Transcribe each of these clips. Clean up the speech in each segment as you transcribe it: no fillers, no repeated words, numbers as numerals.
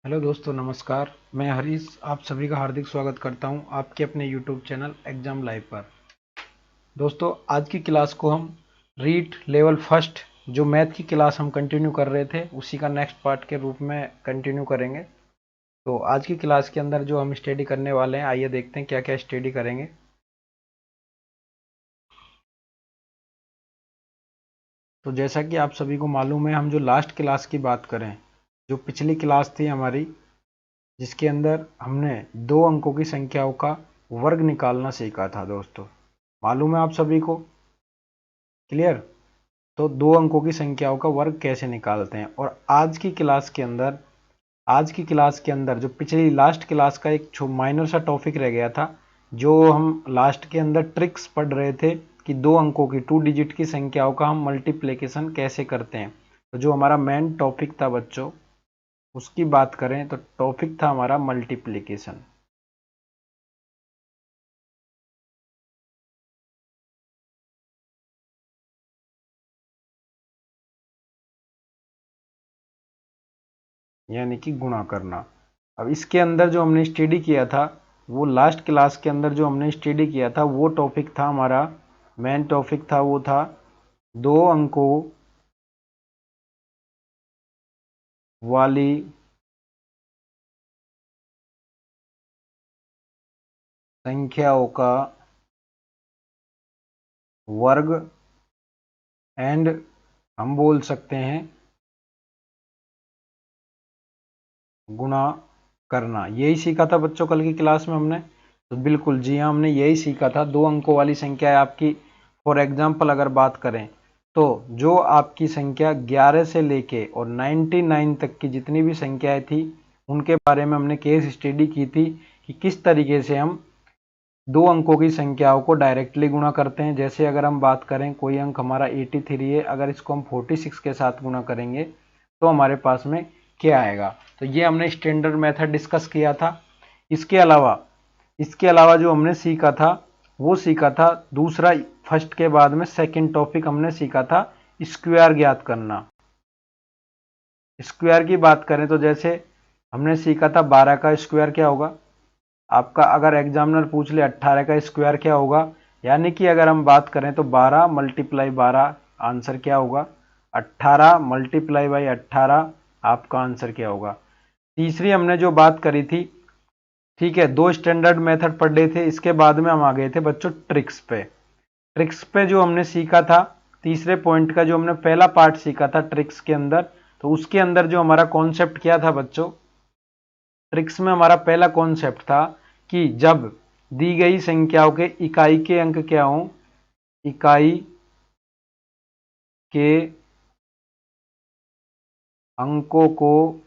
Hello दोस्तों, नमस्कार। मैं हरीश आप सभी का हार्दिक स्वागत करता हूं आपके अपने यूट्यूब चैनल एग्जाम लाइव पर। दोस्तों, आज की क्लास को हम रीट लेवल फर्स्ट जो मैथ की क्लास हम कंटिन्यू कर रहे थे उसी का नेक्स्ट पार्ट के रूप में कंटिन्यू करेंगे। तो आज की क्लास के अंदर जो हम स्टडी करने वाले हैं, आइए देखते हैं क्या क्या स्टडी करेंगे। तो जैसा कि आप सभी को मालूम है, हम जो लास्ट क्लास की बात करें, जो पिछली क्लास थी हमारी, जिसके अंदर हमने दो अंकों की संख्याओं का वर्ग निकालना सीखा था। दोस्तों, मालूम है आप सभी को? क्लियर? तो दो अंकों की संख्याओं का वर्ग कैसे निकालते हैं। और आज की क्लास के अंदर जो पिछली लास्ट क्लास का एक माइनर सा टॉपिक रह गया था, जो हम लास्ट के अंदर ट्रिक्स पढ़ रहे थे कि दो अंकों की 2 डिजिट की संख्याओं का हम मल्टीप्लिकेशन कैसे करते हैं। तो जो हमारा मेन टॉपिक था बच्चों, उसकी बात करें तो टॉपिक था हमारा मल्टीप्लिकेशन। यानी कि गुणा करना। अब इसके अंदर जो हमने स्टडी किया था, वो लास्ट क्लास के अंदर जो हमने स्टडी किया था, वो टॉपिक था हमारा, मेन टॉपिक था, वो था दो अंकों वाली संख्याओं का वर्ग एंड हम बोल सकते हैं गुणा करना। यही सीखा था बच्चों कल की क्लास में हमने। तो बिल्कुल जी हाँ, हमने यही सीखा था। दो अंकों वाली संख्या है आपकी, फॉर एग्जाम्पल अगर बात करें तो जो आपकी संख्या 11 से लेके और 99 तक की जितनी भी संख्याएं थी, उनके बारे में हमने केस स्टडी की थी कि किस तरीके से हम दो अंकों की संख्याओं को डायरेक्टली गुणा करते हैं। जैसे अगर हम बात करें, कोई अंक हमारा 83 है, अगर इसको हम 46 के साथ गुणा करेंगे तो हमारे पास में क्या आएगा। तो ये हमने स्टैंडर्ड मेथड डिस्कस किया था। इसके अलावा जो हमने सीखा था, वो सीखा था दूसरा, फर्स्ट के बाद में सेकंड टॉपिक हमने सीखा था स्क्वायर ज्ञात करना। स्क्वायर की बात करें तो जैसे हमने सीखा था 12 का स्क्वायर क्या होगा। आपका अगर एग्जामिनर पूछ ले 18 का स्क्वायर क्या होगा, यानी कि अगर हम बात करें तो 12 मल्टीप्लाई 12, आंसर क्या होगा 18 मल्टीप्लाई बाई 18, आपका आंसर क्या होगा। तीसरी हमने जो बात करी थी, ठीक है, दो स्टैंडर्ड मेथड पढ़ रहे थे, इसके बाद में हम आ गए थे बच्चों ट्रिक्स पे। ट्रिक्स पे जो हमने सीखा था, तीसरे पॉइंट का जो हमने पहला पार्ट सीखा था ट्रिक्स के अंदर, तो उसके अंदर जो हमारा कॉन्सेप्ट क्या था बच्चों, ट्रिक्स में हमारा पहला कॉन्सेप्ट था कि जब दी गई संख्याओं के इकाई के अंक क्या हों, इकाई के अंकों को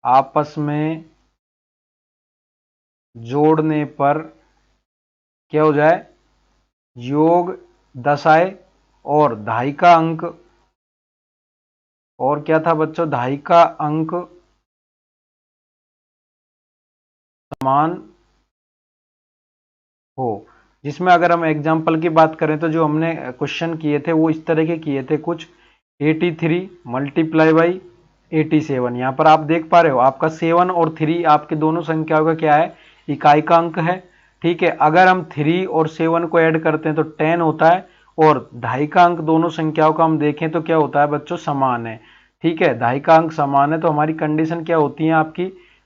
आपस में जोड़ने पर क्या हो जाए, योग दशाएं और दहाई का अंक, और क्या था बच्चों, दहाई का अंक समान हो। जिसमें अगर हम एग्जाम्पल की बात करें तो जो हमने क्वेश्चन किए थे वो इस तरह के किए थे कुछ, 83 मल्टीप्लाई बाई 87। यहाँ पर आप देख पा रहे हो, आपका 7 और 3 आपके दोनों संख्याओं का क्या है, इकाई का अंक है। ठीक है, अगर हम 3 और 7 को ऐड करते हैं तो 10 होता है, और ढाई का अंक दोनों संख्याओं का हम देखें तो क्या होता है बच्चों, समान है। ठीक है, ढाई का अंक समान है, तो हमारी कंडीशन क्या होती है, आपकी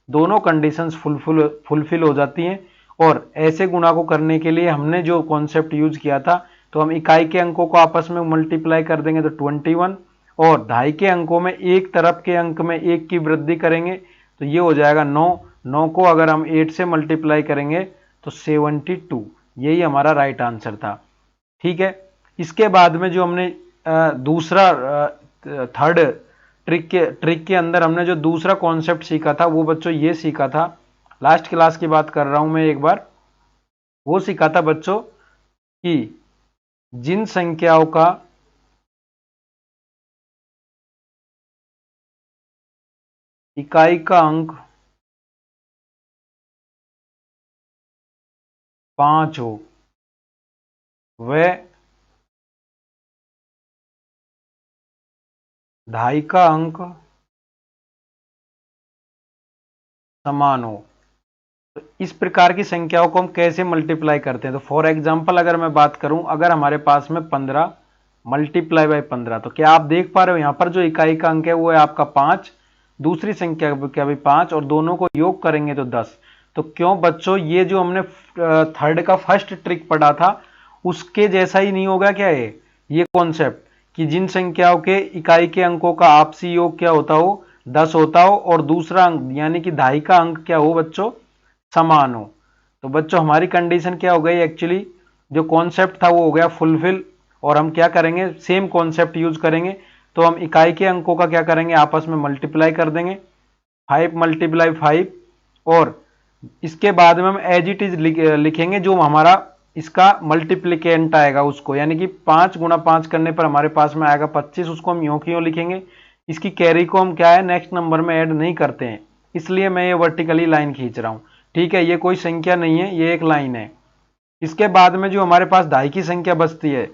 दोनों कंडीशंस फुलफिल हो जाती हैं। और ऐसे गुणा को करने के लिए हमने जो कॉन्सेप्ट यूज किया था, तो हम इकाई के अंकों को आपस में मल्टीप्लाई कर देंगे तो 21, और ढाई के अंकों में एक तरफ के अंक में एक की वृद्धि करेंगे तो ये हो जाएगा 9। 9 को अगर हम 8 से मल्टीप्लाई करेंगे तो 72। यही हमारा राइट आंसर था। ठीक है, इसके बाद में जो हमने दूसरा थर्ड ट्रिक के अंदर हमने जो दूसरा कॉन्सेप्ट सीखा था, वो बच्चों ये सीखा था, लास्ट क्लास की बात कर रहा हूं मैं एक बार, वो सीखा था बच्चों कि जिन संख्याओं का इकाई का अंक 5 हो, वह ढाई का अंक समान हो। तो इस प्रकार की संख्याओं को हम कैसे मल्टीप्लाई करते हैं? तो फॉर एग्जांपल अगर मैं बात करूं, अगर हमारे पास में 15 मल्टीप्लाई बाय 15, तो क्या आप देख पा रहे हो यहां पर जो इकाई का अंक है वो है आपका 5, दूसरी संख्या क्या भी 5, और दोनों को योग करेंगे तो 10। तो क्यों बच्चों, ये जो हमने थर्ड का फर्स्ट ट्रिक पढ़ा था उसके जैसा ही नहीं होगा क्या ये कॉन्सेप्ट, कि जिन संख्याओं के इकाई के अंकों का आपसी योग क्या होता हो, 10 होता हो, और दूसरा अंक यानी कि दहाई का अंक क्या हो बच्चों, समान हो। तो बच्चों हमारी कंडीशन क्या हो गई, एक्चुअली जो कॉन्सेप्ट था वो हो गया फुलफिल। और हम क्या करेंगे, सेम कॉन्सेप्ट यूज करेंगे। तो हम इकाई के अंकों का क्या करेंगे, आपस में मल्टीप्लाई कर देंगे, 5 मल्टीप्लाई 5, और इसके बाद में हम एज इट इज लिखेंगे जो हमारा इसका मल्टीप्लिकेंट आएगा उसको, यानी कि 5 गुणा 5 करने पर हमारे पास में आएगा 25, उसको हम यों की यों लिखेंगे। इसकी कैरी को हम क्या है नेक्स्ट नंबर में ऐड नहीं करते हैं, इसलिए मैं ये वर्टिकली लाइन खींच रहा हूं। ठीक है, ये कोई संख्या नहीं है, ये एक लाइन है। इसके बाद में जो हमारे पास दहाई की संख्या बचती है,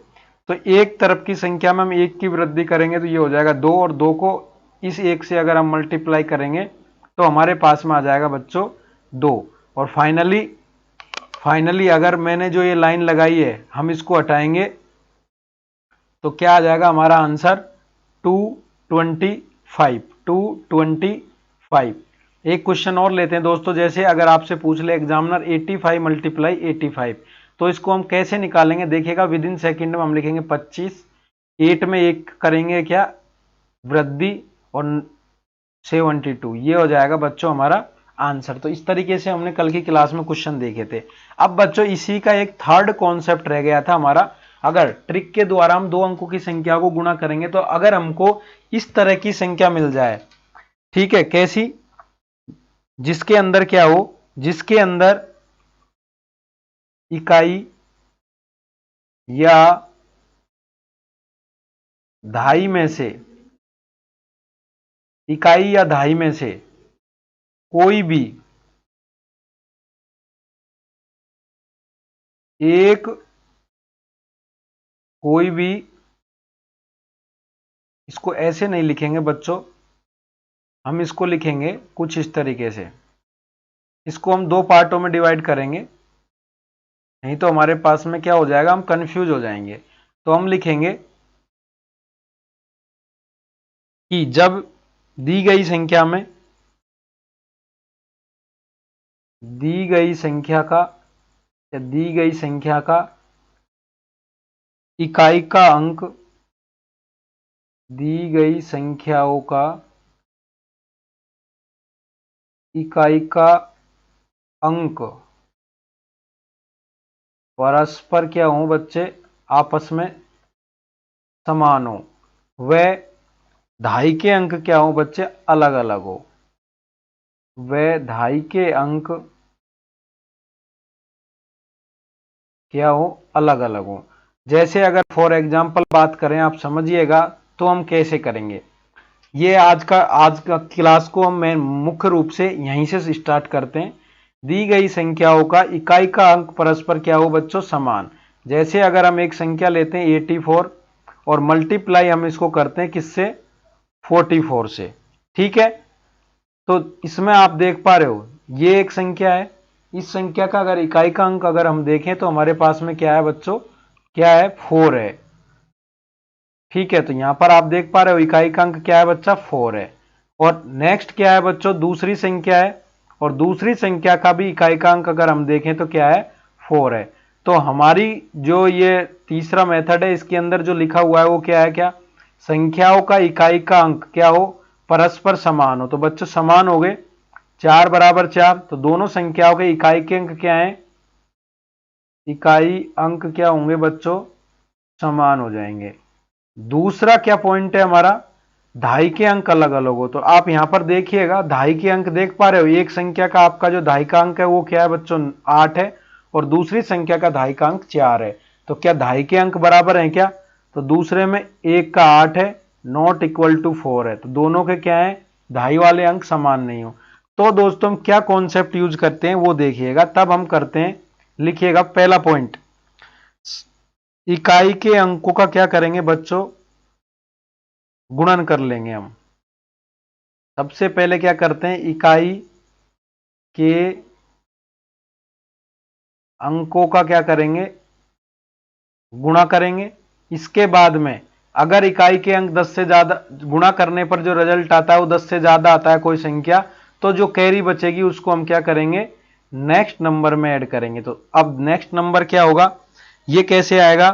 तो एक तरफ की संख्या में हम एक की वृद्धि करेंगे तो ये हो जाएगा 2, और 2 को इस एक से अगर हम मल्टीप्लाई करेंगे तो हमारे पास में आ जाएगा बच्चों 2। और फाइनली अगर मैंने जो ये लाइन लगाई है हम इसको हटाएंगे तो क्या आ जाएगा हमारा आंसर 225। 225। एक क्वेश्चन और लेते हैं दोस्तों, जैसे अगर आपसे पूछ ले एग्जामिनर 85 मल्टीप्लाई 85, तो इसको हम कैसे निकालेंगे, देखिएगा विद इन सेकेंड में हम लिखेंगे 25, 8 में एक करेंगे क्या वृद्धि, और 72, ये हो जाएगा बच्चों हमारा आंसर। तो इस तरीके से हमने कल की क्लास में क्वेश्चन देखे थे। अब बच्चों इसी का एक थर्ड कॉन्सेप्ट रह गया था हमारा, अगर ट्रिक के द्वारा हम दो अंकों की संख्या को गुणा करेंगे तो अगर हमको इस तरह की संख्या मिल जाए, ठीक है, कैसी, जिसके अंदर क्या हो, जिसके अंदर इकाई या दहाई में से, इकाई या दहाई में से कोई भी एक, कोई भी, इसको ऐसे नहीं लिखेंगे बच्चों, हम इसको लिखेंगे कुछ इस तरीके से, इसको हम दो पार्टों में डिवाइड करेंगे, नहीं तो हमारे पास में क्या हो जाएगा, हम कंफ्यूज हो जाएंगे। तो हम लिखेंगे कि जब दी गई संख्या में, दी गई संख्या का, या दी गई संख्या का इकाई का अंक, दी गई संख्याओं का इकाई का अंक परस्पर क्या हो बच्चे, आपस में समान हो, वह दहाई के अंक क्या हो बच्चे, अलग अलग हो, वह दहाई के अंक क्या हो, अलग अलग हो। जैसे अगर फॉर एग्जांपल बात करें, आप समझिएगा तो हम कैसे करेंगे, ये आज का क्लास को हम मैं मुख्य रूप से यहीं से स्टार्ट करते हैं। दी गई संख्याओं का इकाई का अंक परस्पर क्या हो बच्चों, समान। जैसे अगर हम एक संख्या लेते हैं 84 और मल्टीप्लाई हम इसको करते हैं किससे, 44 से, ठीक है। तो इसमें आप देख पा रहे हो ये एक संख्या है, इस संख्या का अगर इकाई का अंक अगर हम देखें तो हमारे पास में क्या है बच्चों, क्या है, 4 है, ठीक है। तो यहां पर आप देख पा रहे हो इकाई का अंक क्या है बच्चा, 4 है। और नेक्स्ट क्या है बच्चों, दूसरी संख्या है, और दूसरी संख्या का भी इकाई का अंक अगर हम देखें तो क्या है, 4 है। तो हमारी जो ये तीसरा मेथड है इसके अंदर जो लिखा हुआ है वो क्या है, क्या संख्याओं का इकाई का अंक क्या हो, परस्पर समान हो। तो बच्चों समान हो गए, 4 बराबर 4, तो दोनों संख्याओं के इकाई के अंक क्या है, इकाई अंक क्या होंगे बच्चों, समान हो जाएंगे। दूसरा क्या पॉइंट है हमारा, दहाई के अंक अलग अलग हो। तो आप यहां पर देखिएगा दहाई के अंक देख पा रहे हो, एक संख्या का आपका जो दहाई का अंक है वो क्या है बच्चों, 8 है, और दूसरी संख्या का दहाई का अंक 4 है। तो क्या दहाई के अंक बराबर हैं क्या, तो दूसरे में एक का 8 है, नॉट इक्वल टू 4 है, तो दोनों के क्या है, दहाई वाले अंक समान नहीं हो। तो दोस्तों हम क्या कॉन्सेप्ट यूज करते हैं वो देखिएगा, तब हम करते हैं, लिखिएगा पहला पॉइंट, इकाई के अंकों का क्या करेंगे बच्चों, गुणन कर लेंगे हम। सबसे पहले क्या करते हैं, इकाई के अंकों का क्या करेंगे, गुणा करेंगे। इसके बाद में अगर इकाई के अंक 10 से ज्यादा गुणा करने पर जो रिजल्ट आता है वो 10 से ज्यादा आता है कोई संख्या, तो जो कैरी बचेगी उसको हम क्या करेंगे, नेक्स्ट नंबर में ऐड करेंगे। तो अब नेक्स्ट नंबर क्या होगा, ये कैसे आएगा,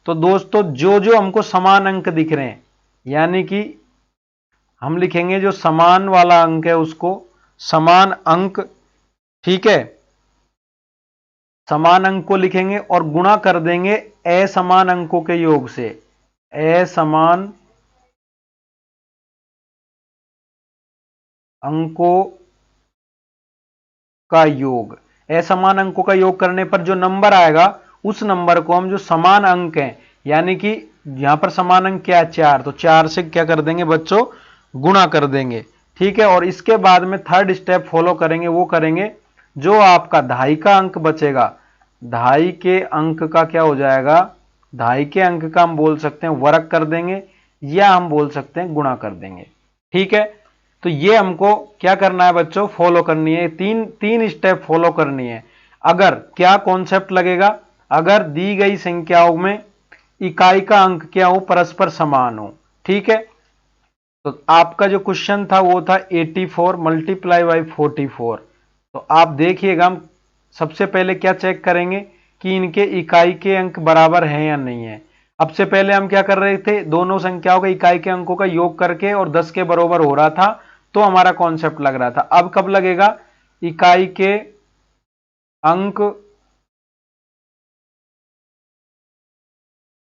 तो दोस्तों जो जो हमको समान अंक दिख रहे हैं, यानी कि हम लिखेंगे जो समान वाला अंक है उसको समान अंक, ठीक है, समान अंक को लिखेंगे और गुणा कर देंगे असमान अंकों के योग से। असमान अंकों का योग, असमान अंकों का योग करने पर जो नंबर आएगा उस नंबर को हम जो समान अंक हैं, यानी कि यहां पर समान अंक क्या है 4, तो 4 से क्या कर देंगे बच्चों, गुणा कर देंगे। ठीक है, और इसके बाद में थर्ड स्टेप फॉलो करेंगे, वो करेंगे जो आपका दहाई का अंक बचेगा, दहाई के अंक का क्या हो जाएगा, दहाई के अंक का हम बोल सकते हैं वर्ग कर देंगे या हम बोल सकते हैं गुणा कर देंगे। ठीक है, तो ये हमको क्या करना है बच्चों, फॉलो करनी है, तीन तीन स्टेप फॉलो करनी है। अगर क्या कॉन्सेप्ट लगेगा, अगर दी गई संख्याओं में इकाई का अंक क्या हो, परस्पर समान हो। ठीक है, तो आपका जो क्वेश्चन था वो था 84 मल्टीप्लाई बाई 44। तो आप देखिएगा, हम सबसे पहले क्या चेक करेंगे कि इनके इकाई के अंक बराबर हैं या नहीं है। अब से पहले हम क्या कर रहे थे, दोनों संख्याओं के इकाई के अंकों का योग करके और 10 के बराबर हो रहा था, तो हमारा कॉन्सेप्ट लग रहा था। अब कब लगेगा, इकाई के अंक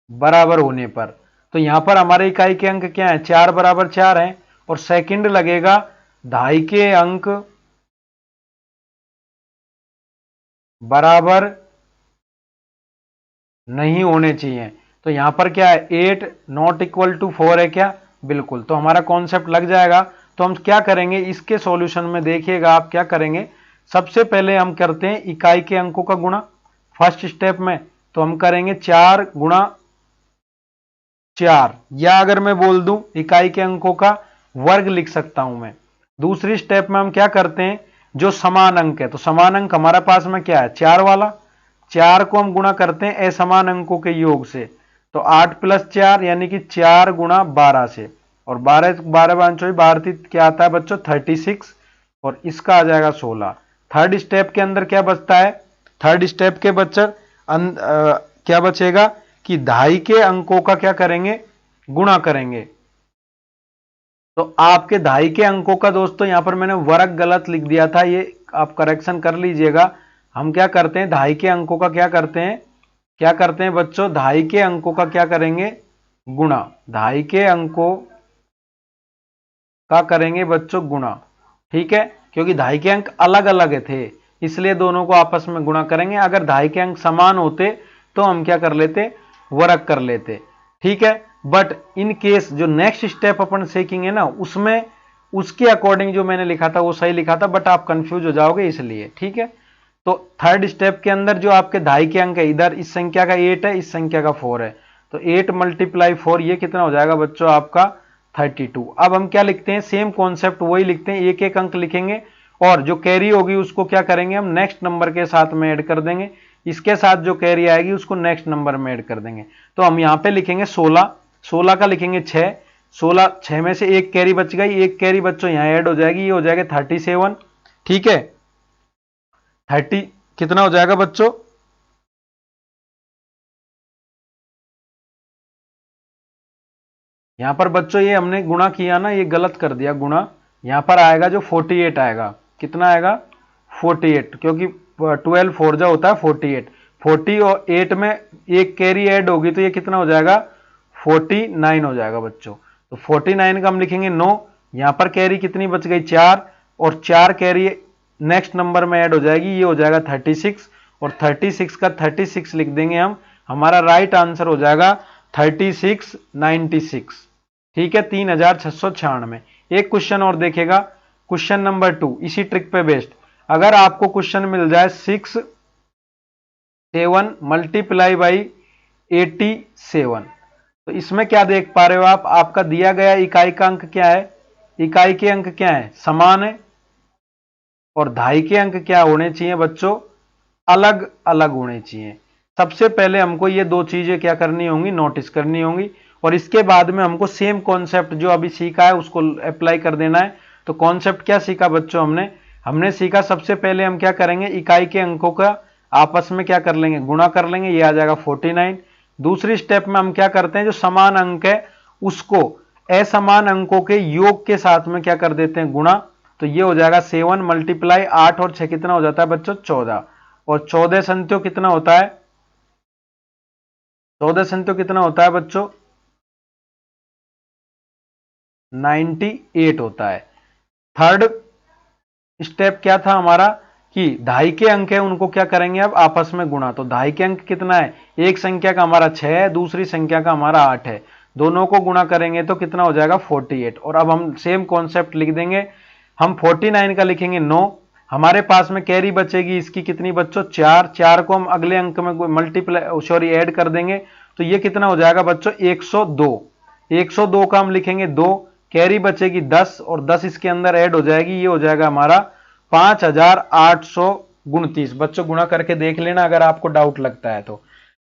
बराबर होने पर। तो यहां पर हमारे इकाई के अंक क्या है, 4 बराबर 4 है, और सेकंड लगेगा दहाई के अंक बराबर नहीं होने चाहिए। तो यहां पर क्या है, 8 नॉट इक्वल टू 4 है क्या, बिल्कुल, तो हमारा कॉन्सेप्ट लग जाएगा। तो हम क्या करेंगे, इसके सॉल्यूशन में देखिएगा आप क्या करेंगे, सबसे पहले हम करते हैं इकाई के अंकों का गुणा फर्स्ट स्टेप में। तो हम करेंगे 4 गुणा 4, या अगर मैं बोल दूं इकाई के अंकों का वर्ग लिख सकता हूं मैं। दूसरी स्टेप में हम क्या करते हैं, जो समान अंक है, तो समान अंक हमारे पास में क्या है 4 वाला, 4 को हम गुणा करते हैं असमान अंकों के योग से। तो 8 प्लस 4 यानी कि 4 गुणा 12 से, और 12 12 बार 12 क्या आता है बच्चों 36, और इसका आ जाएगा 16। थर्ड स्टेप के अंदर क्या बचता है, थर्ड स्टेप के बच्चर क्या बचेगा कि दहाई के अंकों का क्या करेंगे, गुणा करेंगे। तो आपके दहाई के अंकों का दोस्तों यहां पर मैंने वर्ग गलत लिख दिया था, ये आप करेक्शन कर लीजिएगा। हम क्या करते हैं, दहाई के अंकों का क्या करते हैं, क्या करते हैं बच्चों, दहाई के अंकों का क्या करेंगे, गुणा, दहाई के अंकों का करेंगे बच्चों गुणा। ठीक है, क्योंकि दहाई के अंक अलग अलग थे, इसलिए दोनों को आपस में गुणा करेंगे। अगर दहाई के अंक समान होते तो हम क्या कर लेते, वर्ग कर लेते। ठीक है, बट इन केस जो नेक्स्ट स्टेप अपन सीखेंगे ना, उसमें उसके अकॉर्डिंग जो मैंने लिखा था वो सही लिखा था, बट आप कंफ्यूज हो जाओगे इसलिए। ठीक है, तो थर्ड स्टेप के अंदर जो आपके दहाई के अंक है, इधर इस संख्या का 8 है, इस संख्या का 4 है, तो 8 मल्टीप्लाई 4 ये कितना हो जाएगा बच्चों आपका 32। अब हम क्या लिखते हैं, सेम कॉन्सेप्ट वही लिखते हैं, एक एक अंक लिखेंगे और जो कैरी होगी उसको क्या करेंगे, हम नेक्स्ट नंबर के साथ में ऐड कर देंगे, इसके साथ जो कैरी आएगी उसको नेक्स्ट नंबर में ऐड कर देंगे। तो हम यहां पे लिखेंगे 16, 16 का लिखेंगे 6, 16 6 में से एक कैरी बच गई, एक कैरी बच्चों यहां ऐड हो जाएगी, ये हो जाएगा 37। ठीक है, 30 कितना हो जाएगा बच्चों, यहां पर बच्चों ये हमने गुणा किया ना, ये गलत कर दिया गुणा, यहां पर आएगा जो 48 आएगा, कितना आएगा 48, क्योंकि 12 4 जो होता है 48, 40 और 8 में एक कैरी ऐड होगी तो ये कितना हो जाएगा 49 हो जाएगा बच्चों। तो 49 का हम लिखेंगे 9, यहां पर कैरी कितनी बच गई 4, और 4 कैरी नेक्स्ट नंबर में ऐड हो जाएगी, ये हो जाएगा 36, और 36 का 36 लिख देंगे हम, हमारा राइट आंसर हो जाएगा 3696। ठीक है, 3696। एक क्वेश्चन और देखेगा, क्वेश्चन नंबर 2 इसी ट्रिक पे बेस्ड। अगर आपको क्वेश्चन मिल जाए 6 7 मल्टीप्लाई बाई 87, तो इसमें क्या देख पा रहे हो आप, आपका दिया गया इकाई का अंक क्या है, इकाई के अंक क्या है, समान है, और दहाई के अंक क्या होने चाहिए बच्चों, अलग अलग होने चाहिए। सबसे पहले हमको ये दो चीजें क्या करनी होंगी, नोटिस करनी होंगी, और इसके बाद में हमको सेम कॉन्सेप्ट जो अभी सीखा है उसको अप्लाई कर देना है। तो कॉन्सेप्ट क्या सीखा बच्चों, हमने सीखा सबसे पहले हम क्या करेंगे, इकाई के अंकों का आपस में क्या कर लेंगे, गुणा कर लेंगे, ये आ जाएगा 49। दूसरी स्टेप में हम क्या करते हैं, जो समान अंक है उसको असमान अंकों के योग के साथ में क्या कर देते हैं, गुणा। तो ये हो जाएगा 7 मल्टीप्लाई 8 और 6 कितना हो जाता है बच्चों, 14। और 14 संत्यो कितना होता है, 14 संत्यो कितना होता है बच्चों, 98 होता है। थर्ड स्टेप क्या था हमारा, कि दहाई के अंक है उनको क्या करेंगे अब आपस में गुणा। तो दहाई के अंक कितना है, एक संख्या का हमारा 6 है, दूसरी संख्या का हमारा 8 है, दोनों को गुणा करेंगे तो कितना हो जाएगा 48। और अब हम सेम कॉन्सेप्ट लिख देंगे, हम 49 का लिखेंगे 9, हमारे पास में कैरी बचेगी इसकी कितनी बच्चों, 4, 4 को हम अगले अंक में मल्टीप्लाई सॉरी ऐड कर देंगे, तो ये कितना हो जाएगा बच्चों 102। 102 का हम लिखेंगे 2, कैरी बचेगी 10 और 10 इसके अंदर ऐड हो जाएगी, ये हो जाएगा हमारा 5829। बच्चों गुणा करके देख लेना अगर आपको डाउट लगता है तो।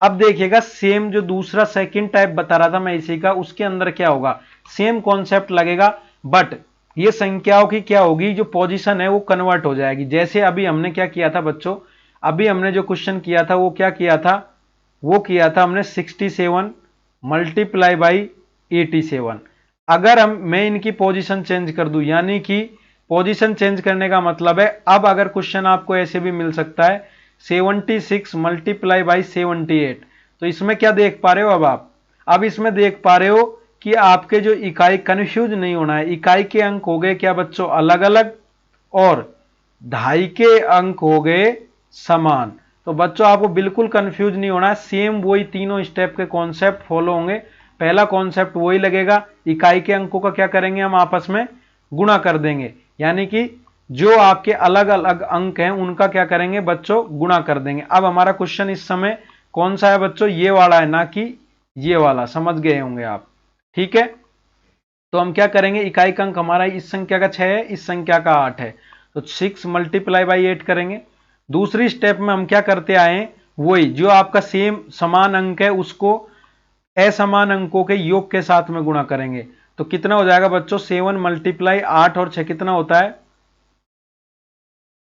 अब देखिएगा सेम जो दूसरा सेकंड टाइप बता रहा था मैं इसी का, उसके अंदर क्या होगा, सेम कॉन्सेप्ट लगेगा, बट ये संख्याओं की क्या होगी, जो पोजीशन है वो कन्वर्ट हो जाएगी। जैसे अभी हमने क्या किया था बच्चों, अभी हमने जो क्वेश्चन किया था वो क्या किया था, वो किया था हमने 67 मल्टीप्लाई बाई 87। अगर मैं इनकी पोजीशन चेंज कर दूं, यानी कि पोजीशन चेंज करने का मतलब है, अब अगर क्वेश्चन आपको ऐसे भी मिल सकता है 76 मल्टीप्लाई बाई 78, तो इसमें क्या देख पा रहे हो अब इसमें देख पा रहे हो कि आपके जो इकाई, कंफ्यूज नहीं होना है, इकाई के अंक हो गए क्या बच्चों अलग अलग, और दहाई के अंक हो गए समान। तो बच्चों आपको बिल्कुल कंफ्यूज नहीं होना है, सेम वही तीनों स्टेप के कॉन्सेप्ट फॉलो होंगे। पहला कॉन्सेप्ट वही लगेगा, इकाई के अंकों का क्या करेंगे हम आपस में गुणा कर देंगे, यानी कि जो आपके अलग अलग अंक हैं उनका क्या करेंगे बच्चों, गुणा कर देंगे। अब हमारा क्वेश्चन इस समय कौन सा है बच्चों, ये वाला है, ना कि ये वाला, समझ गए होंगे आप, ठीक है। तो हम क्या करेंगे, इकाई का अंक हमारा इस संख्या का 6 है, इस संख्या का 8 है, तो 6 मल्टीप्लाई बाई 8 करेंगे। दूसरी स्टेप में हम क्या करते आए हैं, वही जो आपका सेम समान अंक है उसको असमान अंकों के योग के साथ में गुणा करेंगे। तो कितना हो जाएगा बच्चों, 7 मल्टीप्लाई 8 और 6 कितना होता है,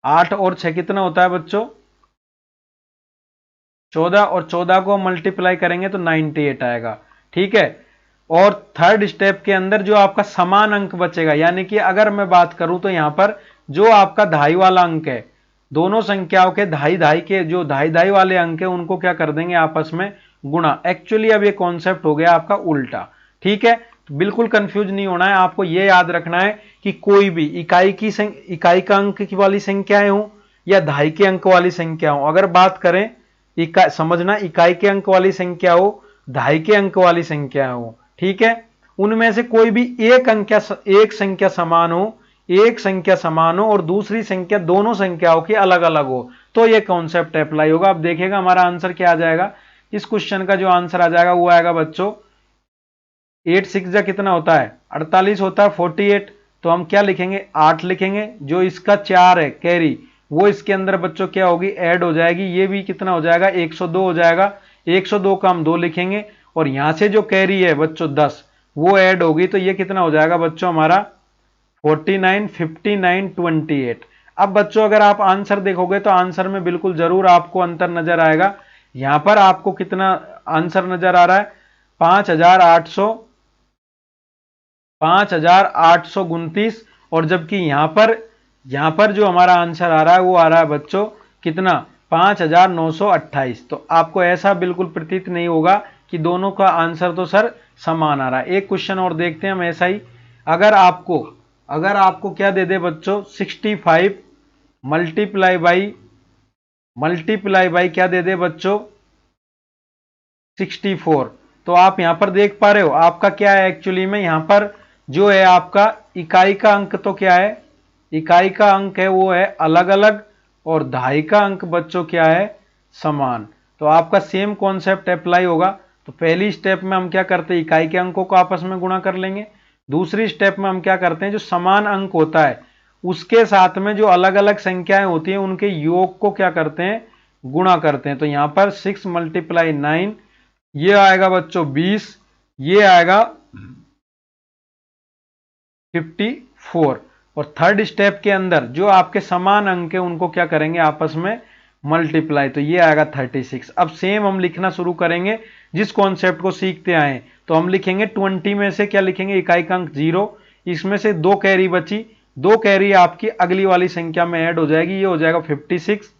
8 और 6 कितना होता है बच्चों 14, और 14 को मल्टीप्लाई करेंगे तो 98 आएगा, ठीक है। और थर्ड स्टेप के अंदर जो आपका समान अंक बचेगा, यानी कि अगर मैं बात करूं तो यहां पर जो आपका दहाई वाला अंक है, दोनों संख्याओं के दहाई दहाई के जो दहाई दहाई वाले अंक है उनको क्या कर देंगे आपस में गुणा। एक्चुअली अब ये कॉन्सेप्ट हो गया आपका उल्टा, ठीक है। तो बिल्कुल कंफ्यूज नहीं होना है, आपको ये याद रखना है कि कोई भी इकाई का अंक की वाली संख्याएं हो या दहाई के अंक वाली संख्या हो, अगर बात करें समझना इकाई के अंक वाली संख्या हो, दहाई के अंक वाली संख्या हो, ठीक है, उनमें से कोई भी एक संख्या समान हो, एक संख्या समान हो और दूसरी संख्या दोनों संख्याओं की अलग अलग हो, तो ये कॉन्सेप्ट अप्लाई होगा। अब देखिएगा हमारा आंसर क्या आ जाएगा, इस क्वेश्चन का जो आंसर आ जाएगा वो आएगा बच्चों 8 6 कितना होता है 48 होता है 48। तो हम क्या लिखेंगे 8 लिखेंगे, जो इसका 4 है कैरी वो इसके अंदर बच्चों क्या होगी ऐड हो जाएगी, ये भी कितना हो जाएगा 102 हो जाएगा, 102 का हम 2 लिखेंगे, और यहां से जो कैरी है बच्चों 10 वो ऐड होगी, तो ये कितना हो जाएगा बच्चों हमारा 49 59 28। अब बच्चों अगर आप आंसर देखोगे तो आंसर में बिल्कुल जरूर आपको अंतर नजर आएगा। यहां पर आपको कितना आंसर नजर आ रहा है 5829, और जबकि यहां पर जो हमारा आंसर आ रहा है वो आ रहा है बच्चों कितना 5928। तो आपको ऐसा बिल्कुल प्रतीत नहीं होगा कि दोनों का आंसर तो सर समान आ रहा है। एक क्वेश्चन और देखते हैं हम ऐसा ही, अगर आपको क्या दे दे बच्चों 65 मल्टीप्लाई बाई क्या दे दे बच्चों 64, तो आप यहां पर देख पा रहे हो आपका क्या है, एक्चुअली में यहां पर जो है आपका इकाई का अंक तो क्या है, इकाई का अंक है वो है अलग अलग, और दहाई का अंक बच्चों क्या है समान। तो आपका सेम कॉन्सेप्ट अप्लाई होगा। तो पहली स्टेप में हम क्या करते हैं, इकाई के अंकों को आपस में गुणा कर लेंगे। दूसरी स्टेप में हम क्या करते हैं, जो समान अंक होता है उसके साथ में जो अलग अलग संख्याएं होती हैं उनके योग को क्या करते हैं, गुणा करते हैं। तो यहां पर 6 × 9 ये आएगा बच्चों 20, ये आएगा 54। और थर्ड स्टेप के अंदर जो आपके समान अंक है उनको क्या करेंगे, आपस में मल्टीप्लाई, तो ये आएगा 36। अब सेम हम लिखना शुरू करेंगे जिस कॉन्सेप्ट को सीखते आए। तो हम लिखेंगे 20 में से क्या लिखेंगे, इकाई का अंक 0, इसमें से 2 कैरी बची, 2 कैरी आपकी अगली वाली संख्या में ऐड हो जाएगी, ये हो जाएगा 56।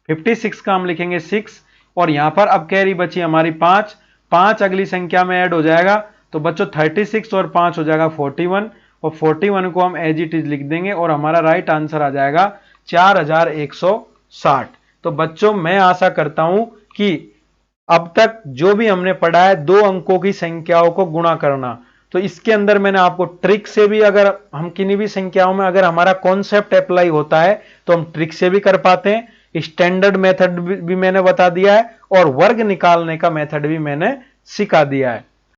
56 का हम लिखेंगे 6, और यहां पर अब कैरी बची हमारी 5, 5 अगली संख्या में ऐड हो जाएगा। तो बच्चों 36 और 5 हो जाएगा 41, और 41 को हम एज इट इज लिख देंगे और हमारा राइट आंसर आ जाएगा 4160। तो बच्चों मैं आशा करता हूं कि अब तक जो भी हमने पढ़ा है 2 अंकों की संख्याओं को गुणा करना, तो इसके अंदर मैंने आपको ट्रिक से भी, अगर हम किन्हीं भी संख्याओं में अगर हमारा कॉन्सेप्ट अप्लाई होता है तो हम ट्रिक से भी कर पाते हैं, स्टैंडर्ड मेथड भी मैंने बता दिया है, और वर्ग निकालने का मेथड भी मैंने सिखा दिया है।